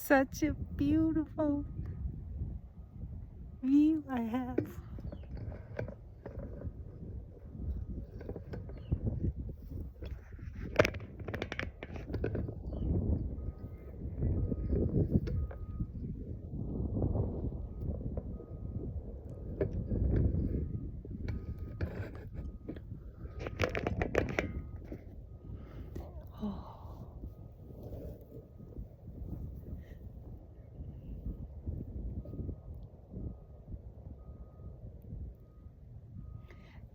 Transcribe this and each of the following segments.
Such a beautiful view I have. Oh.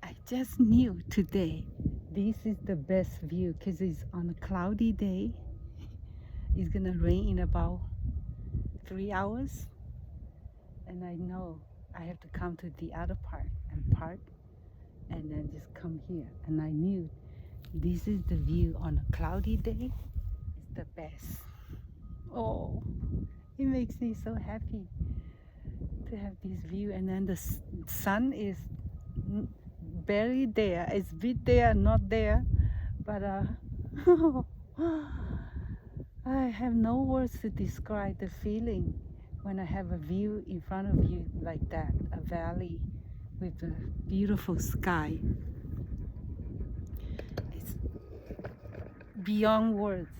I just knew today this is the best view because it's on a cloudy day. It's gonna rain in about 3 hours, and I know I have to come to the other part and park and then just come here. And I knew this is the view on a cloudy day. It's the best. Oh, it makes me so happy to have this view. And then the sun is barely there. It's a bit there, not there, but I have no words to describe the feeling when I have a view in front of you like that, a valley with a beautiful sky. It's beyond words.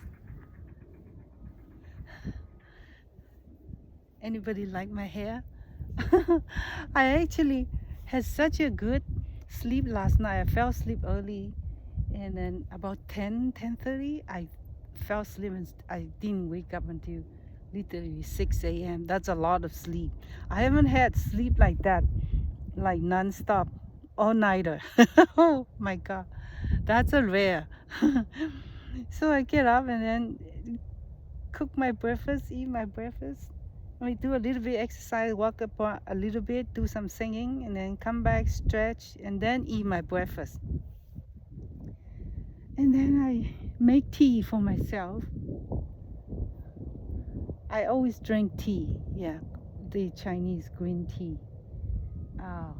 Anybody like my hair? I actually had such a good sleep last night. I fell asleep early, and then about 10:30 I fell asleep and I didn't wake up until literally 6 a.m. That's a lot of sleep. I haven't had sleep like that, like non-stop, all-nighter. Oh my God, that's a rare. So I get up and then cook my breakfast, eat my breakfast. I do a little bit exercise, walk up a little bit, do some singing, and then come back, stretch, and then eat my breakfast. And then I make tea for myself. I always drink tea, yeah, the Chinese green tea. Oh.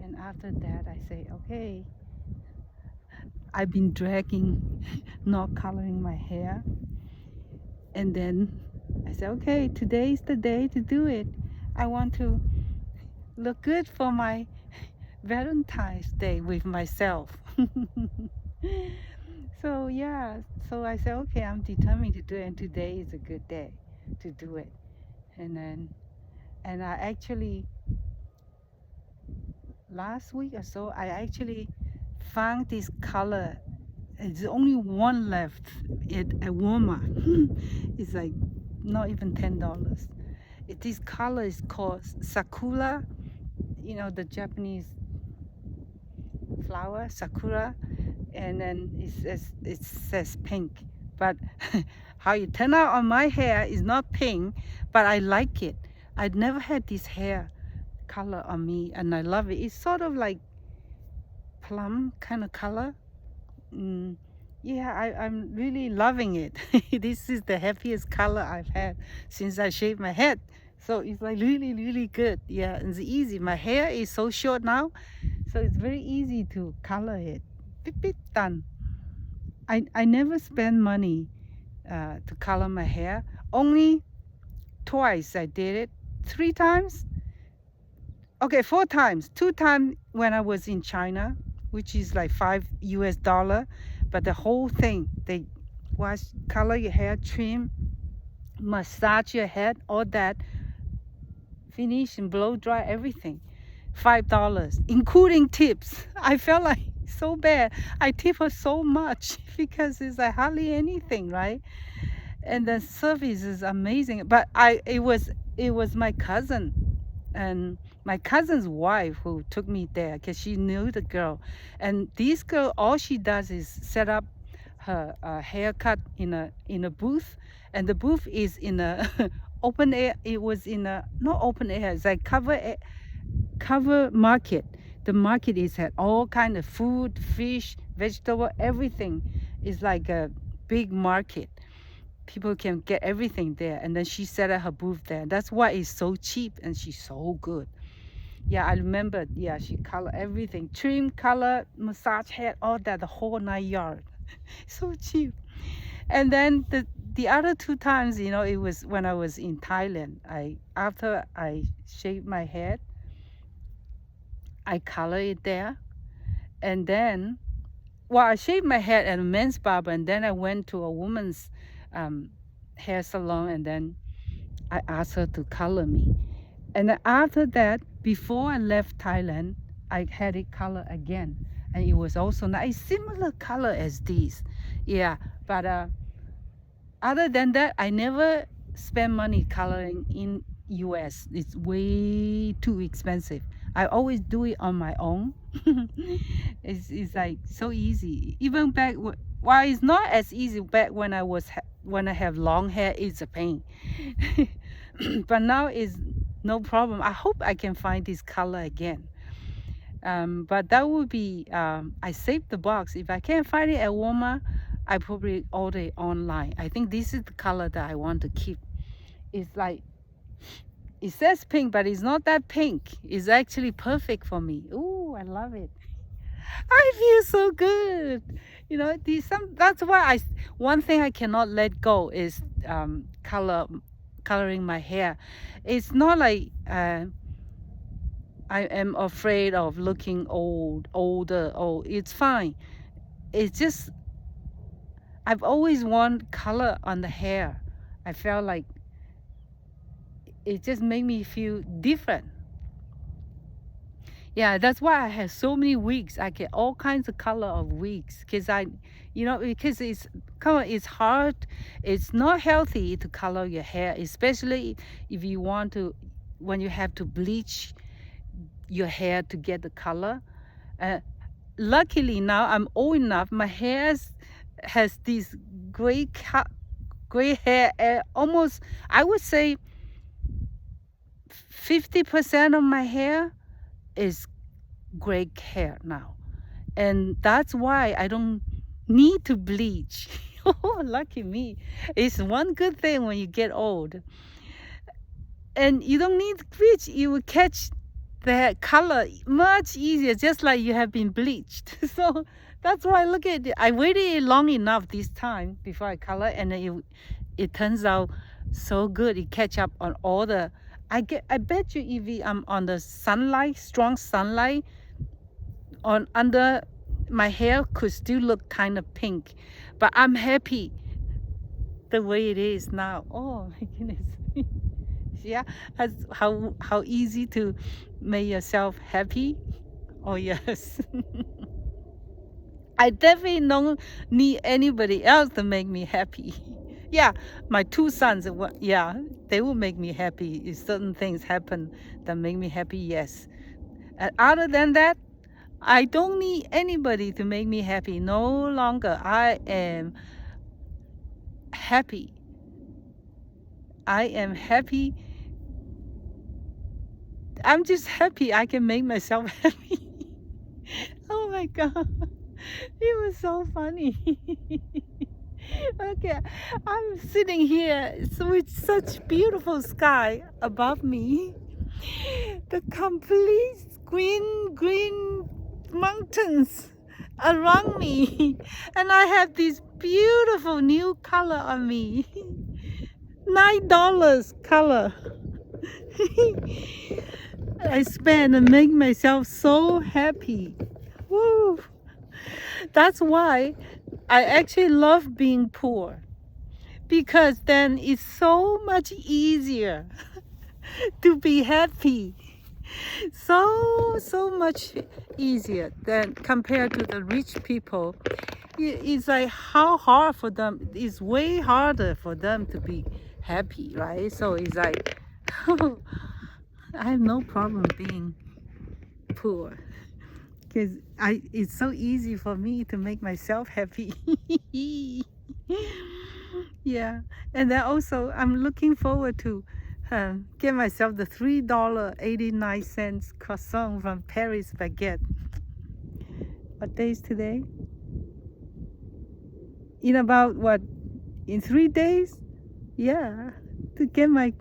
And after that, I say, okay, I've been dragging, not coloring my hair. And then I said, okay, today is the day to do it. I want to look good for my Valentine's Day with myself. So yeah, so I said, okay, I'm determined to do it, and today is a good day to do it. And I actually, last week or so, I actually found this color. There's only one left at Walmart. It's like not even $10. This color is called Sakura. You know, the Japanese flower, Sakura. And then it says pink. But how it turned out on my hair is not pink, but I like it. I'd never had this hair color on me, and I love it. It's sort of like plum kind of color. Yeah, I'm really loving it. This is the happiest color I've had since I shaved my head. So it's like really, really good. Yeah, it's easy. My hair is so short now, so it's very easy to color it. Beep, beep, done. I never spend money to color my hair. Only twice I did it. 3 times? Okay, 4 times. 2 times when I was in China, which is like $5. But the whole thing, they wash, color your hair, trim, massage your head, all that, finish and blow dry everything. $5, including tips. I felt like so bad. I tip her so much because it's like hardly anything, right? And the service is amazing. But it was my cousin and my cousin's wife who took me there because she knew the girl. And this girl, all she does is set up her haircut in a booth, and the booth is in a open air. It was in a not open air. It's like cover market. The market is had all kind of food, fish, vegetable, everything. It's like a big market. People can get everything there, and then she set up her booth there. That's why it's so cheap, and she's so good. Yeah, I remember. Yeah, she color everything, trim, color, massage head, all that, the whole 9 yards. So cheap. And then the other two times, it was when I was in Thailand. After I shaved my head, I color it there, and then, well, I shaved my head at a men's barber, and then I went to a woman's um, hair salon, and then I asked her to color me. And then after that, before I left Thailand, I had it color again, and it was also nice, similar color as these. Yeah, but other than that, I never spend money coloring in US. It's way too expensive. I always do it on my own. It's like so easy. Even back, while it's not as easy back when when I have long hair, it's a pain. But now it's no problem. I hope I can find this color again. But that would be, I saved the box. If I can't find it at Walmart, I probably order it online. I think this is the color that I want to keep. It's like, it says pink, but it's not that pink. It's actually perfect for me. Ooh, I love it. I feel so good. That's why one thing I cannot let go is coloring my hair. It's not like I am afraid of looking older. Oh, it's fine. It's just, I've always wanted color on the hair. I felt like it just made me feel different. Yeah, that's why I have so many wigs. I get all kinds of color of wigs because because it's hard. It's not healthy to color your hair, especially if you want to, when you have to bleach your hair to get the color. Luckily now I'm old enough. My hair has this gray hair. Almost, I would say 50% of my hair is gray hair now, and that's why I don't need to bleach. Oh, lucky me. It's one good thing when you get old, and you don't need to bleach. You will catch the color much easier, just like you have been bleached. So that's why, look at it. I waited long enough this time before I color, and it turns out so good. It catch up on all the, I bet you if I'm on the sunlight, strong sunlight, under my hair could still look kind of pink, but I'm happy the way it is now. Oh my goodness. Yeah, how easy to make yourself happy. Oh yes. I definitely don't need anybody else to make me happy. Yeah, my two sons, yeah, they will make me happy if certain things happen that make me happy, yes. And other than that, I don't need anybody to make me happy. No longer. I am happy. I am happy. I'm just happy I can make myself happy. Oh my God. It was so funny. Okay, I'm sitting here with such beautiful sky above me. The complete green mountains around me. And I have this beautiful new color on me. $9 color. I spend and make myself so happy. Woo. That's why I actually love being poor, because then it's so much easier to be happy. So much easier than compared to the rich people. It's like how hard for them. It's way harder for them to be happy, right? So it's like, I have no problem being poor, because it's so easy for me to make myself happy. Yeah, and then also I'm looking forward to get myself the $3.89 croissant from Paris Baguette. What day is today? In about what? In 3 days? Yeah, to get my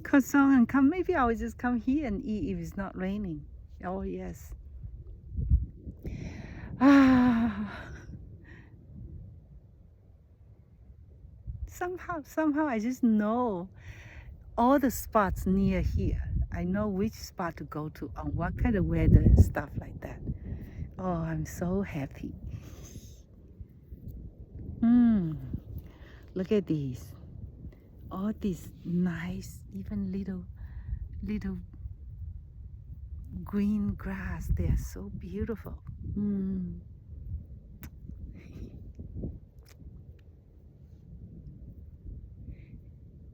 croissant and come. Maybe I will just come here and eat if it's not raining. Oh yes. Somehow I just know all the spots near here. I know which spot to go to on what kind of weather and stuff like that. Oh, I'm so happy. Look at these. All these nice, even little green grass. They are so beautiful.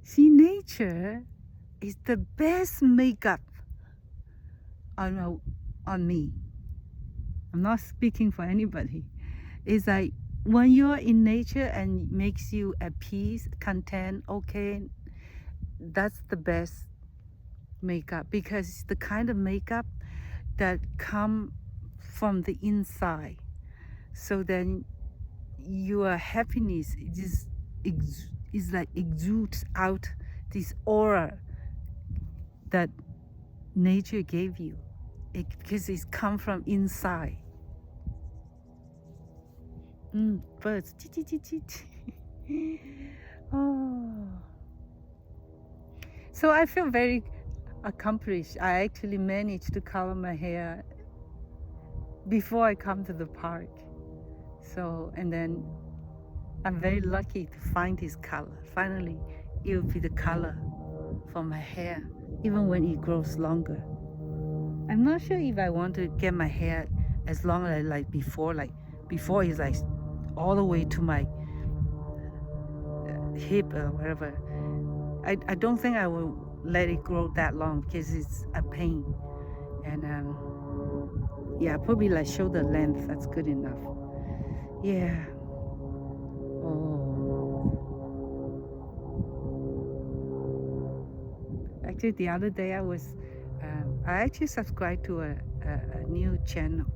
See, nature is the best makeup on me. I'm not speaking for anybody. It's like when you're in nature and makes you at peace, content, okay, that's the best makeup, because it's the kind of makeup that come from the inside. So then your happiness just is like exudes out this aura that nature gave you, because it's come from inside. Birds. Oh. So I feel very accomplished. I actually managed to color my hair before I come to the park. So, and then I'm very lucky to find this color. Finally, it will be the color for my hair, even when it grows longer. I'm not sure if I want to get my hair as long as like before it's like all the way to my hip or whatever. I don't think I will let it grow that long, because it's a pain. And yeah, probably like shoulder length, that's good enough. Yeah. Oh. Actually, the other day I actually subscribed to a new channel.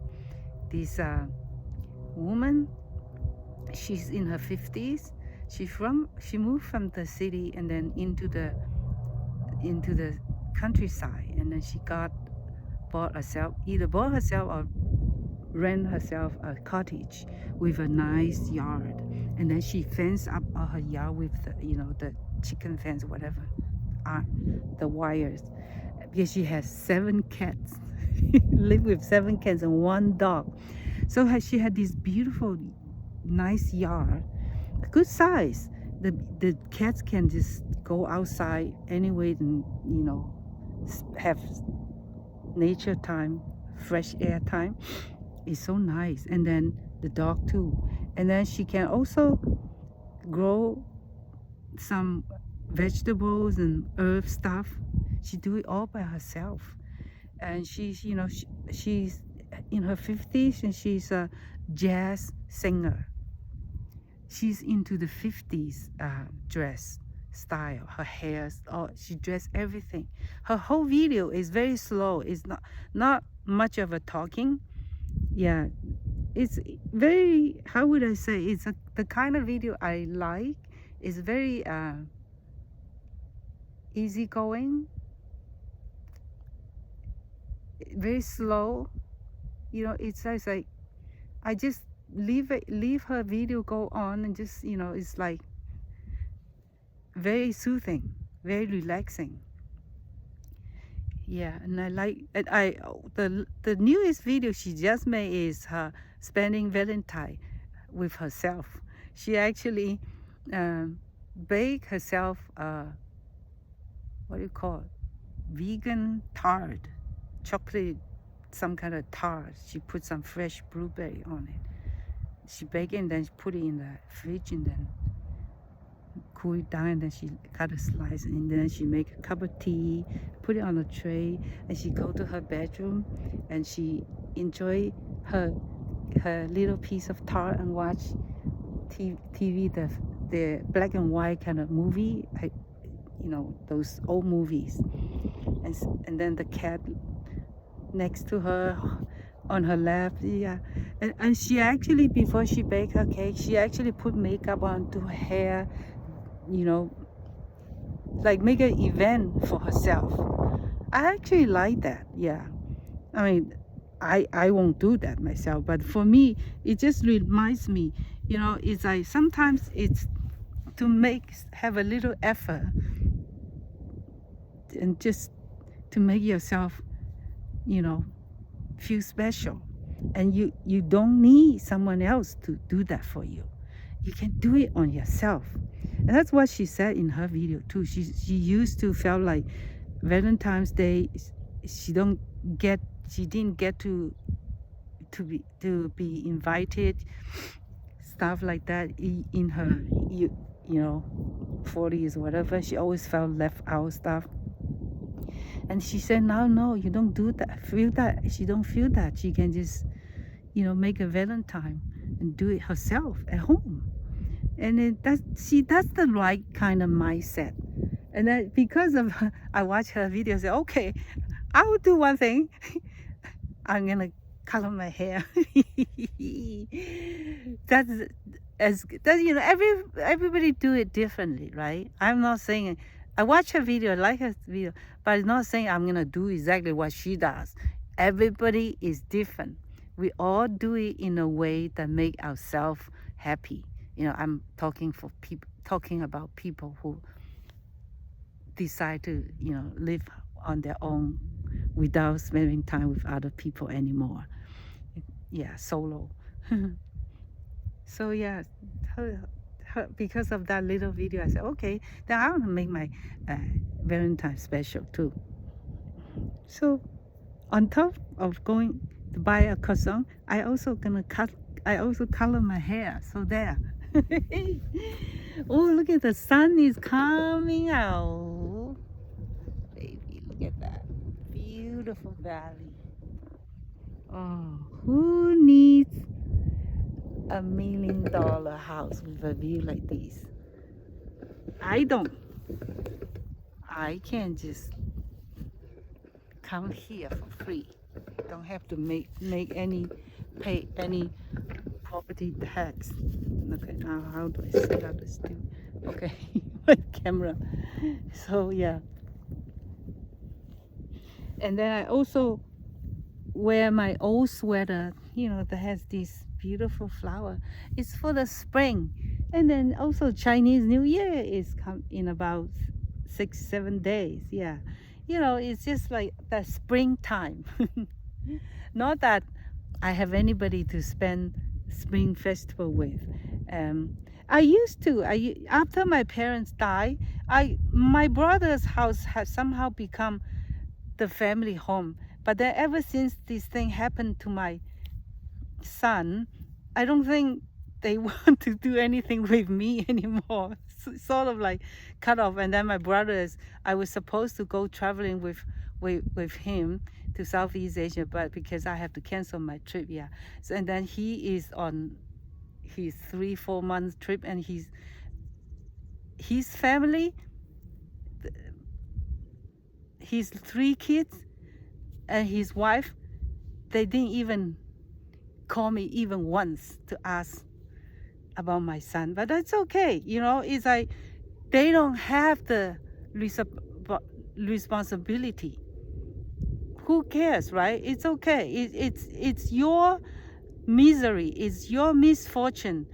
This woman, she's in her 50s. She moved from the city and then into the countryside, and then she bought herself or rent herself a cottage with a nice yard, and then she fenced up her yard with the chicken fence, whatever, the wires, because she has 7 cats. Live with 7 cats and 1 dog. So she had this beautiful, nice yard, good size. The cats can just go outside anyway and have nature time, fresh air time. It's so nice. And then the dog too. And then she can also grow some vegetables and herb stuff. She do it all by herself. And she's she's in her 50s, and she's a jazz singer. She's into the 50s dress style. Her hair, she dressed everything. Her whole video is very slow. It's not much of a talking. Yeah, it's very, how would I say, it's the kind of video I like. It's very easygoing, very slow. It's like I just leave her video go on, and just it's like very soothing, very relaxing. Yeah, and I like the newest video she just made is her spending Valentine with herself. She actually baked herself what do you call it, vegan tart, chocolate, some kind of tart. She put some fresh blueberry on it. She baked it and then she put it in the fridge, and then cool it down, and then she cut a slice, and then she make a cup of tea, put it on a tray, and she go to her bedroom and she enjoy her little piece of tart and watch TV, the black and white kind of movie, those old movies, and then the cat next to her on her lap. Yeah, and she actually, before she baked her cake, she actually put makeup onto her hair, like make an event for herself. I actually like that. Yeah, I mean, I won't do that myself, but for me it just reminds me, it's like sometimes it's to have a little effort and just to make yourself, you know, feel special. And you don't need someone else to do that for you. You can do it on yourself. And that's what she said in her video too. She used to feel like Valentine's Day, she didn't get to be invited, stuff like that in her you know 40s or whatever. She always felt left out stuff. And she said, no, you don't do that. Feel that. She don't feel that. She can just, you know, make a Valentine and do it herself at home. And that's the right kind of mindset. And then because of I watch her videos, say, okay, I will do one thing. I'm gonna color my hair. that's you know, everybody do it differently, right? I'm not saying I watch her video, I like her video, but it's not saying I'm gonna do exactly what she does. Everybody is different. We all do it in a way that make ourselves happy. You know, I'm talking about people who decide to, you know, live on their own without spending time with other people anymore. Yeah, solo. So yeah, because of that little video, I said, okay, then I want to make my Valentine special too. So on top of going to buy a croissant, I also color my hair. So there. Oh, look at the sun is coming out. Baby, look at that. Beautiful valley. Oh, who needs $1 million house with a view like this? I don't. I can just come here for free. Don't have to pay any property tax. Okay, now how do I set up the studio? Okay, my camera. So yeah. And then I also wear my old sweater, you know, that has this beautiful flower. It's for the spring. And then also Chinese New Year is come in about 6-7 days. Yeah, you know, it's just like the springtime. Not that I have anybody to spend spring festival with. I used to. After my parents died, my brother's house has somehow become the family home. But then ever since this thing happened to my son, I don't think they want to do anything with me anymore. Sort of like cut off. And then my brothers, I was supposed to go traveling with him to Southeast Asia, but because I have to cancel my trip, yeah. So, and then he is on his 3-4 month trip, and his family, his 3 kids and his wife, they didn't even call me even once to ask about my son. But that's okay, you know. It's like they don't have the responsibility. Who cares, right? It's okay. It's your misery. It's your misfortune.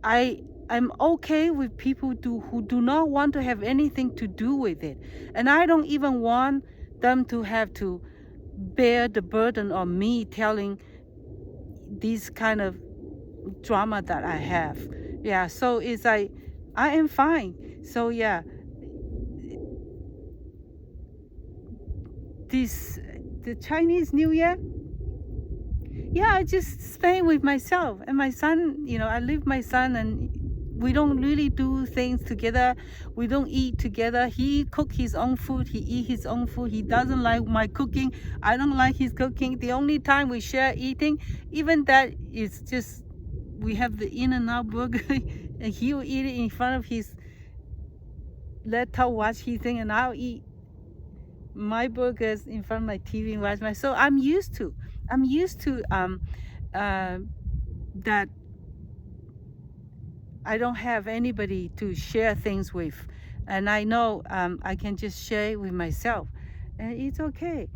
I'm okay with people who do not want to have anything to do with it. And I don't even want them to have to bear the burden on me telling this kind of drama that I have. Yeah, so it's like, I am fine. So yeah, the Chinese New Year, yeah, I just spend with myself and my son. You know, I live with my son, and we don't really do things together. We don't eat together. He cook his own food. He eat his own food. He doesn't like my cooking. I don't like his cooking. The only time we share eating, even that, is just we have the In-N-Out burger, and he'll eat it in front of his laptop, watch his thing, and I'll eat my burgers in front of my TV and watch my. So I'm used to that. I don't have anybody to share things with, and I know I can just share it with myself, and it's okay.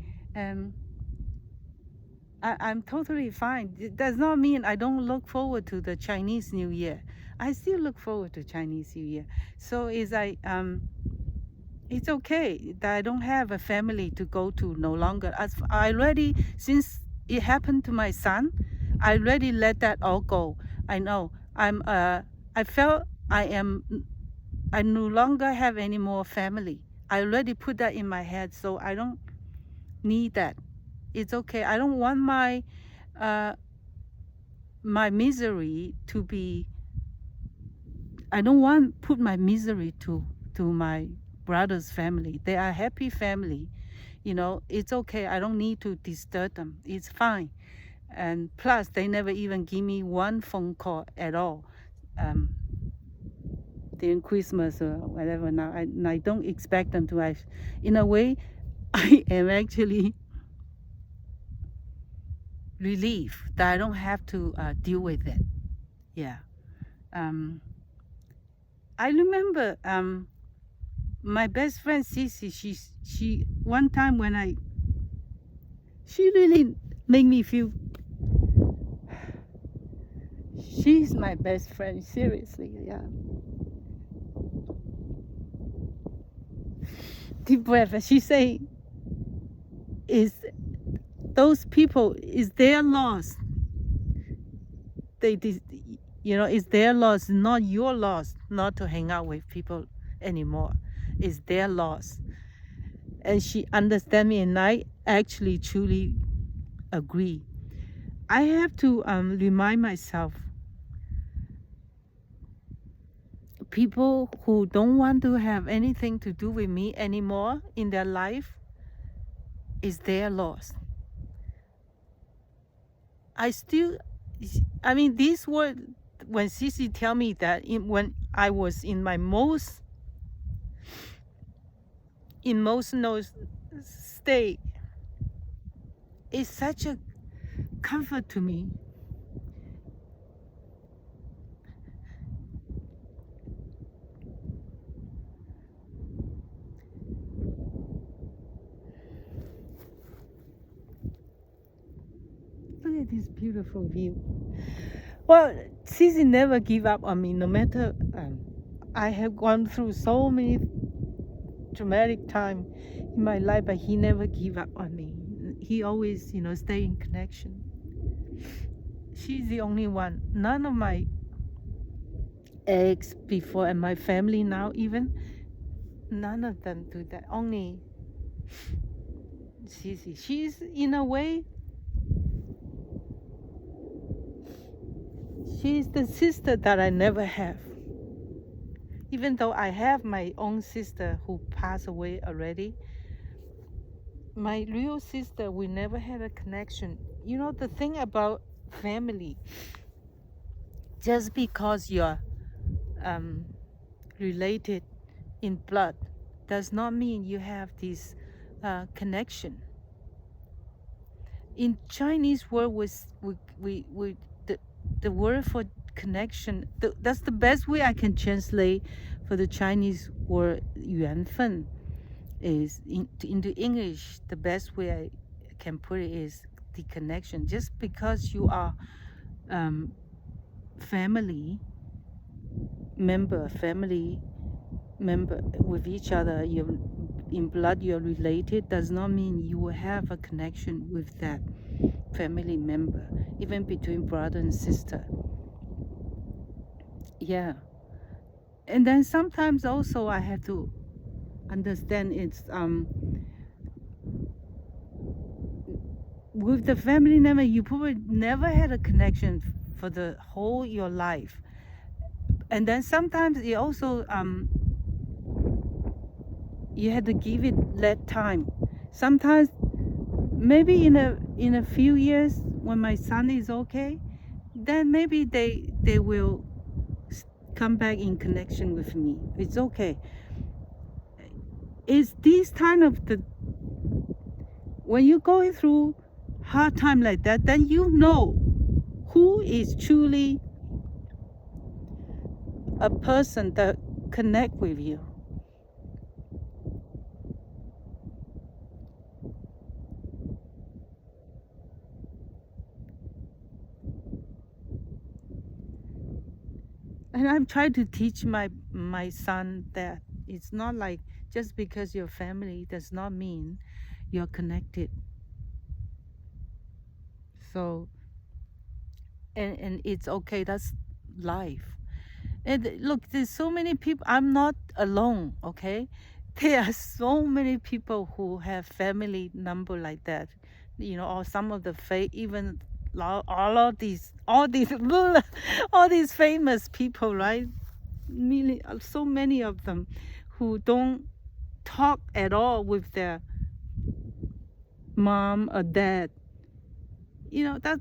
I'm totally fine. It does not mean I don't look forward to the Chinese New Year. I still look forward to Chinese New Year. So it's okay that I don't have a family to go to no longer. As I already, since it happened to my son, I already let that all go. I know I felt I no longer have any more family. I already put that in my head, so I don't need that. It's okay. I don't want uh, my misery to be. I don't want put my misery to my brother's family. They are happy family, you know. It's okay. I don't need to disturb them. It's fine. And plus, they never even give me one phone call at all. During Christmas or whatever. Now I don't expect them to. In a way, I am actually relieved that I don't have to deal with it. Yeah. I remember my best friend Cici. She one time when she really made me feel. She's my best friend. Seriously, yeah. Deep breath. She say, "Is those people is their loss? It's their loss, not your loss, not to hang out with people anymore. It's their loss." And she understand me, and I actually truly agree. I have to remind myself, people who don't want to have anything to do with me anymore in their life is their loss. These words, when Cici tell me that when I was in my most emotional state, it's such a comfort to me. Look at this beautiful view. Well, Cici never give up on me, no matter I have gone through so many traumatic time in my life, but he never give up on me. He always, stay in connection. She's the only one. None of my ex before and my family now, even none of them do that. Only Cici. She's in a way. She's the sister that I never have. Even though I have my own sister who passed away already, my real sister, we never had a connection. The thing about family, just because you're related in blood does not mean you have this connection. In Chinese word, the word for connection, that's the best way I can translate for the Chinese word 缘分 is into English. The best way I can put it is the connection. Just because you are family member with each other, you're in blood, you're related, does not mean you will have a connection with that family member, even between brother and sister. Yeah. And then sometimes also I have to understand it's with the family member, you probably never had a connection for the whole your life. And then sometimes it also you had to give it that time. Sometimes maybe in a few years when my son is okay, then maybe they will come back in connection with me. It's okay. It's this kind of when you're going through hard time like that, then you know who is truly a person that connect with you. And I'm trying to teach my son that it's not like just because you're family does not mean you're connected. So and it's okay, that's life. And look, there's so many people. I'm not alone, okay? There are so many people who have family number like that, or some of the even all these all these famous people, right? So many of them who don't talk at all with their mom or dad.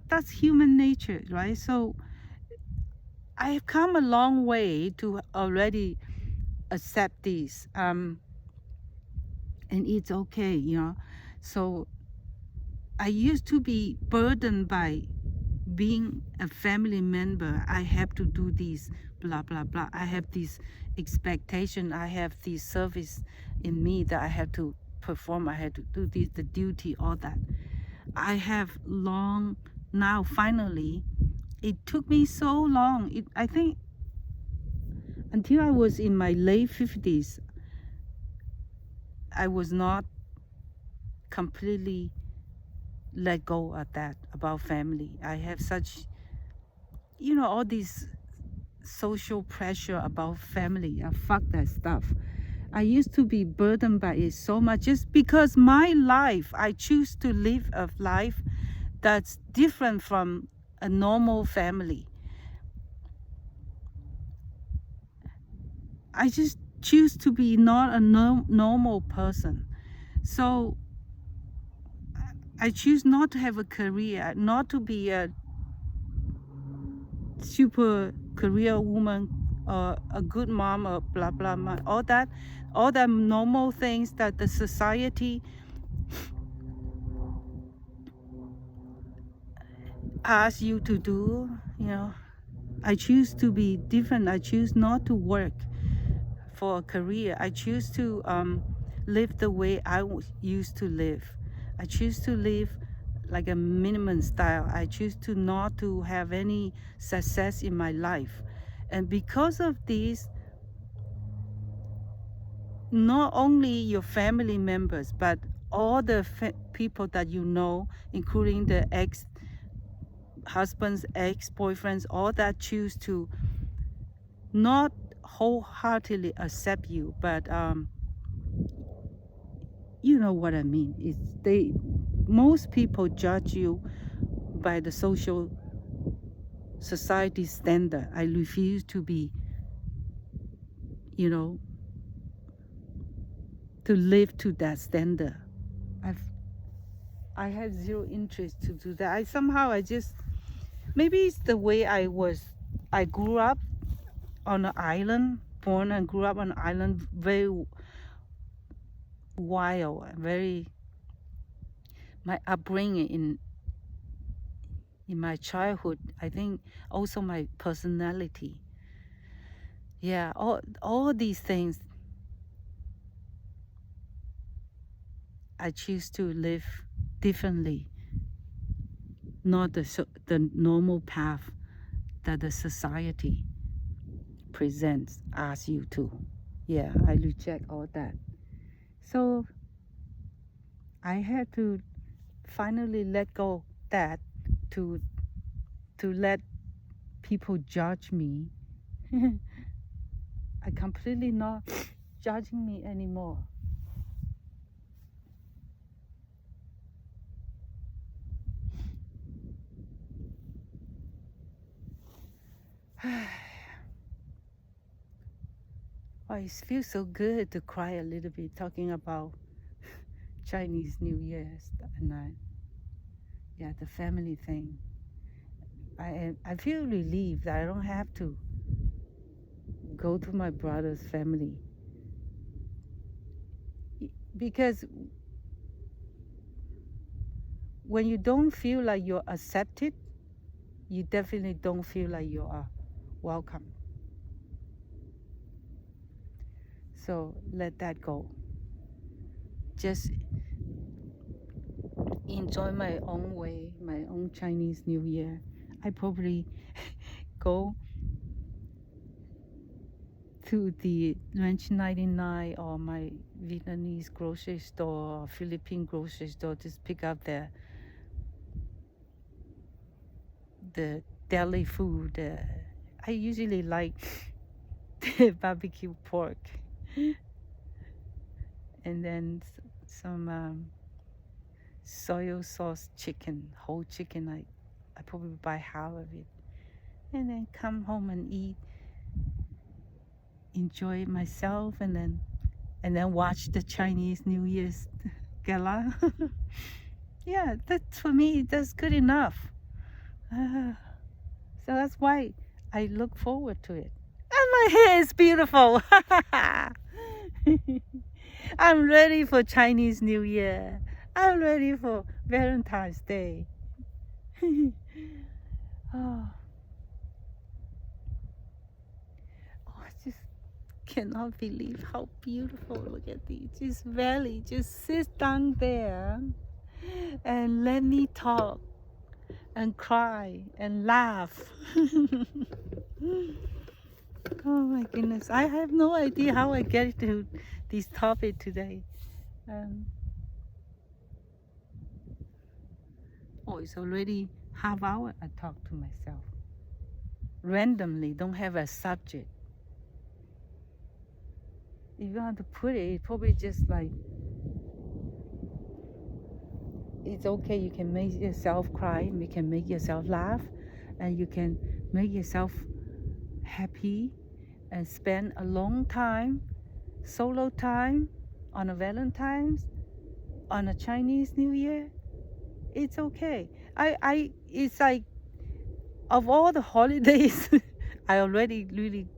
That's human nature, right? So I've come a long way to already accept these, and it's okay. So I used to be burdened by being a family member. I have to do this, blah blah blah. I have this expectation. I have this service in me that I have to perform. I have to do this, the duty, all that. I have long now. Finally, it took me so long. I think until I was in my late 50s, I was not completely let go of that about family. I have such, all these social pressure about family. Fuck that stuff. I used to be burdened by it so much just because my life, I choose to live a life that's different from a normal family. I just choose to be not a normal person. So I choose not to have a career, not to be a super career woman or a good mom or blah blah blah. All the normal things that the society asks you to do. I choose to be different. I choose not to work for a career. I choose to live the way I used to live. I choose to live like a minimum style. I choose to not to have any success in my life. And because of this, not only your family members, but all the people that you know, including the ex-husbands, ex-boyfriends, all that choose to not wholeheartedly accept you, but you know what I mean. Most people judge you by the society standard. I refuse to be, to live to that standard. I have zero interest to do that. Maybe it's the way I grew up on an island, born and grew up on an island, very wild, my upbringing in my childhood. I think also my personality. Yeah, all these things, I choose to live differently, not the normal path that the society presents, asks you to. Yeah, I reject all that. So I had to finally let go that to let people judge me. I completely not judging me anymore. Oh, it feels so good to cry a little bit talking about Chinese New Year and the family thing. I feel relieved that I don't have to go to my brother's family, because when you don't feel like you're accepted, you definitely don't feel like you are welcome. So let that go. Just enjoy my own way, my own Chinese New Year. I probably go to the Ranch 99 or my Vietnamese grocery store or Philippine grocery store, just pick up the deli food. I usually like the barbecue pork, and then some soy sauce chicken, whole chicken. I probably buy half of it, and then come home and eat, enjoy myself, and then watch the Chinese New Year's gala. Yeah, that's for me. That's good enough. So that's why I look forward to it. And my hair is beautiful. I'm ready for Chinese New Year. I'm ready for Valentine's Day. Oh, I just cannot believe how beautiful. Look at these. Just valley. Just sit down there and let me talk and cry and laugh. Oh my goodness. I have no idea how I get to this topic today. Oh, it's already half hour I talk to myself. Randomly, don't have a subject. If you want to put it, it's probably just like, it's okay, you can make yourself cry, you can make yourself laugh, and you can make yourself happy and spend a long time, solo time, on a Valentine's, on a Chinese New Year. It's okay. It's like, of all the holidays, I already really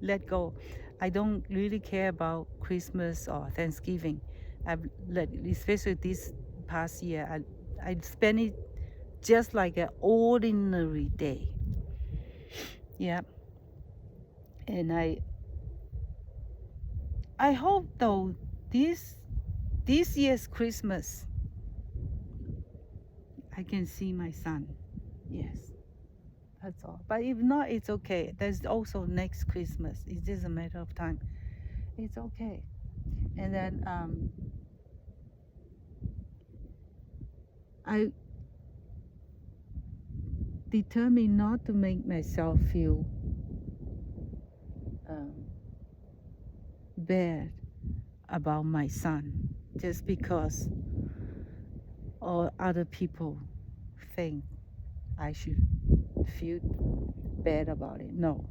let go. I don't really care about Christmas or Thanksgiving. Especially this past year, I spent it just like an ordinary day. Yeah. And I hope though this year's Christmas I can see my son. Yes. That's all. But if not, it's okay. There's also next Christmas. It's just a matter of time. It's okay. And then I determined not to make myself feel bad about my son just because all other people think I should feel bad about it. No.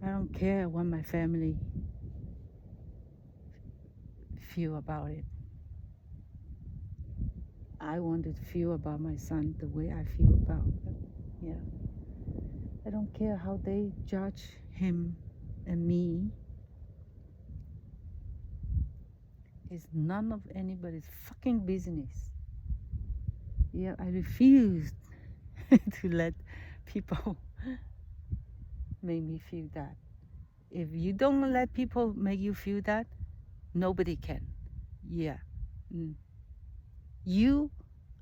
I don't care what my family feel about it. I want to feel about my son the way I feel about it. Yeah. I don't care how they judge him and me. It's none of anybody's fucking business. Yeah, I refuse to let people make me feel that. If you don't let people make you feel that, nobody can. Yeah. You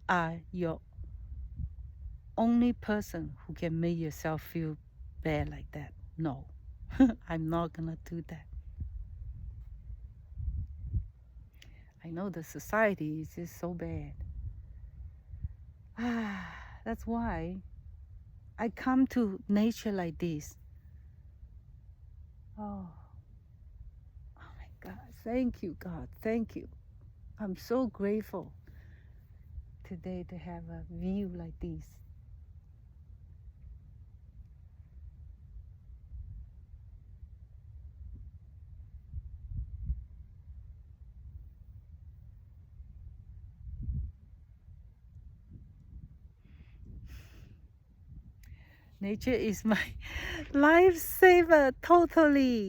are your only person who can make yourself feel bad like that. No, I'm not gonna do that. I know the society is just so bad. That's why I come to nature like this. Oh my God. Thank you, God. Thank you. I'm so grateful today to have a view like this. Nature is my lifesaver, totally.